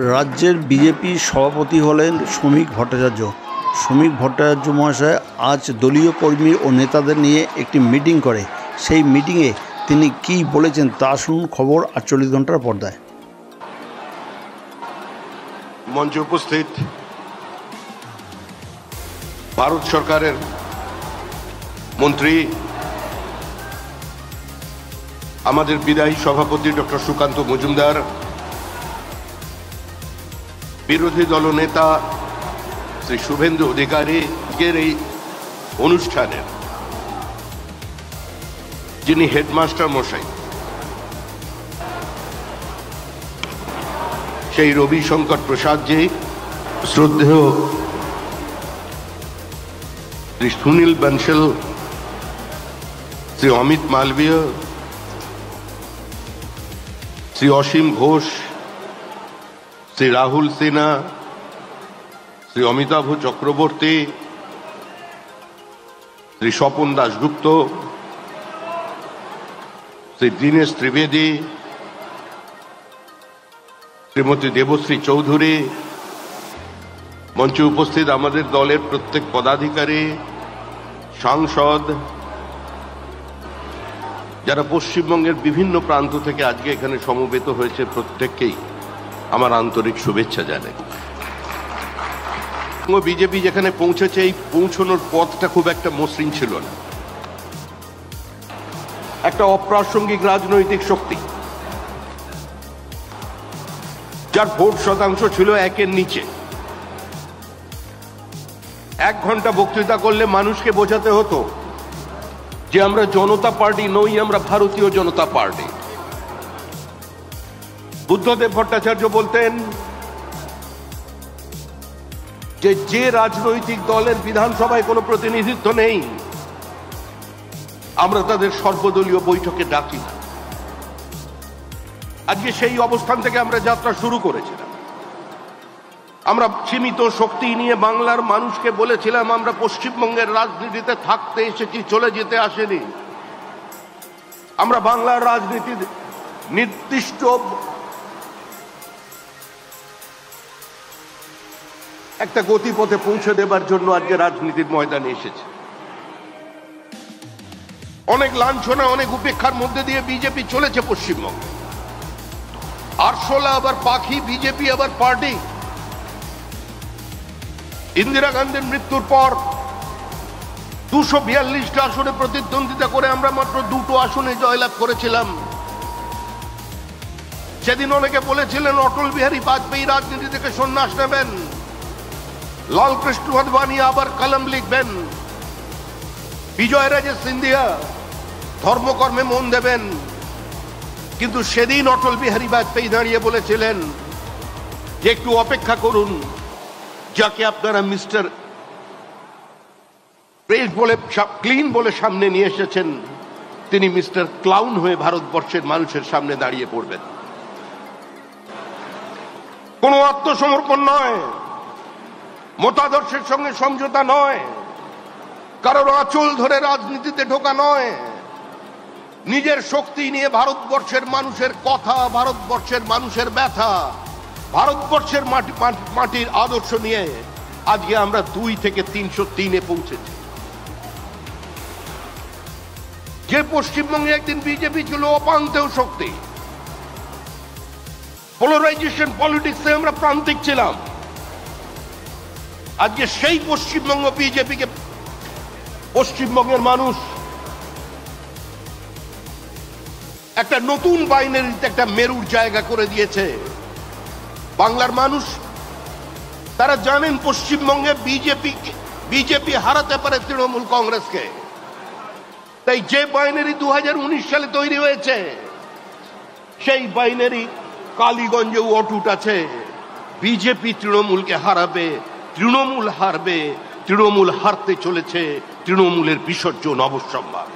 রাজ্যের বিজেপি সভাপতি হলেন শ্রমিক ভট্টাচার্য। শ্রমিক ভট্টাচার্য মহাশয় আজ দলীয় কর্মী ও নেতাদের নিয়ে একটি মিটিং করে। সেই মিটিংয়ে তিনি কী বলেছেন তা শুনুন খবর 48 ঘন্টার পর্দায়। মঞ্চে উপস্থিত ভারত সরকারের মন্ত্রী, আমাদের বিদায়ী সভাপতি ডক্টর সুকান্ত মজুমদার, বিরোধী দলনেতা শ্রী শুভেন্দু অধিকারী, এই অনুষ্ঠানের যিনি হেডমাস্টার মশাই সেই রবিশঙ্কর প্রসাদজি, শ্রদ্ধেয় শ্রী সুনীল বনশল, শ্রী অমিত মালবীয়, শ্রী অসীম ঘোষ, শ্রী রাহুল সিনহা, শ্রী অমিতাভ চক্রবর্তী, শ্রী স্বপন দাশগুপ্ত, শ্রী দীনেশ ত্রিবেদী, শ্রীমতী দেবশ্রী চৌধুরী, মঞ্চে উপস্থিত আমাদের দলের প্রত্যেক পদাধিকারী, সাংসদ, যারা পশ্চিমবঙ্গের বিভিন্ন প্রান্ত থেকে আজকে এখানে সমবেত হয়েছে, প্রত্যেককেই আমার আন্তরিক শুভেচ্ছা জানাই। বিজেপি যেখানে পৌঁছেছে, এই পৌঁছানোর পথটা খুব একটা মসৃণ ছিল না। একটা অপ্রাসঙ্গিক রাজনৈতিক শক্তি, যার ভোট শতাংশ ছিল 1-এর নিচে। 1 ঘন্টা বক্তৃতা করলে মানুষকে বোঝাতে হতো যে আমরা জনতা পার্টি নই, আমরা ভারতীয় জনতা পার্টি। বুদ্ধদেব ভট্টাচার্য বলতেন যে রাজনৈতিক দলের বিধানসভায় কোনো প্রতিনিধিত্ব নেই, আমরা তাদের সর্বদলীয় বৈঠকে ডাকি না। আজকে সেই অবস্থান থেকে আমরা যাত্রা শুরু করেছিলাম। আমরা সীমিত শক্তি নিয়ে বাংলার মানুষকে বলেছিলাম আমরা পশ্চিমবঙ্গের রাজনীতিতে থাকতে এসেছি, চলে যেতে আসেনি। আমরা বাংলার রাজনীতির নির্দিষ্ট একটা গতিপথে পৌঁছে দেবার জন্য আজকে রাজনীতির ময়দানে এসেছে। অনেক লাঞ্ছনা, অনেক উপেক্ষার মধ্যে দিয়ে বিজেপি চলেছে পশ্চিমবঙ্গে। আরশোলা আবার পাখি, বিজেপি আবার পার্টি। ইন্দিরা গান্ধীর মৃত্যুর পর 242টা আসনে প্রতিদ্বন্দ্বিতা করে আমরা মাত্র 2টো আসনে জয়লাভ করেছিলাম। সেদিন অনেকে বলেছিলেন অটল বিহারী বাজপেয়ী রাজনীতি থেকে সন্ন্যাস নেবেন, লালকৃষ্ণ আদবানি আবার কলম লিখবেন, বিজয় রাজে সিন্ধিয়া ধর্মকর্মে মন দেবেন। কিন্তু সেদিন অটল বিহারী বাজপেয়ী দাঁড়িয়ে বলেছিলেন যে একটু অপেক্ষা করুন, যাকে আপনারা মিস্টার প্রেস বলে, ক্লিন বলে সামনে নিয়ে এসেছেন, তিনি মিস্টার ক্লাউন হয়ে ভারতবর্ষের মানুষের সামনে দাঁড়িয়ে পড়বেন। কোনো আত্মসমর্পণ নয়, মতাদর্শের সঙ্গে সমঝোতা নয়, কারোর আঁচল ধরে রাজনীতিতে ঢোকা নয়, নিজের শক্তি নিয়ে ভারতবর্ষের মানুষের কথা, ভারতবর্ষের মানুষের ব্যথা, ভারতবর্ষের মাটির আদর্শ নিয়ে আজকে আমরা 2 থেকে 303-এ পৌঁছেছি। যে পশ্চিমবঙ্গে একদিন বিজেপি ছিল অপান্তেয় শক্তি, পোলারাইজেশন পলিটিক্সে আমরা প্রান্তিক ছিলাম, আজকে সেই পশ্চিমবঙ্গ বিজেপিকে পশ্চিমবঙ্গের মানুষ একটা নতুন বাইনারিতে একটা মেরুর জায়গা করে দিয়েছে। বাংলার মানুষ তারা জানেন পশ্চিমবঙ্গে বিজেপি হারাতে পারে তৃণমূল কংগ্রেসকে। তাই যে বাইনারি 2019 সালে তৈরি হয়েছে, সেই বাইনারি কালীগঞ্জেও অটুট আছে। বিজেপি তৃণমূলকে হারাবে, তৃণমূল হারবে, তৃণমূল হারতে চলেছে, তৃণমূলের বিসর্জন অবশ্যম্ভাবী।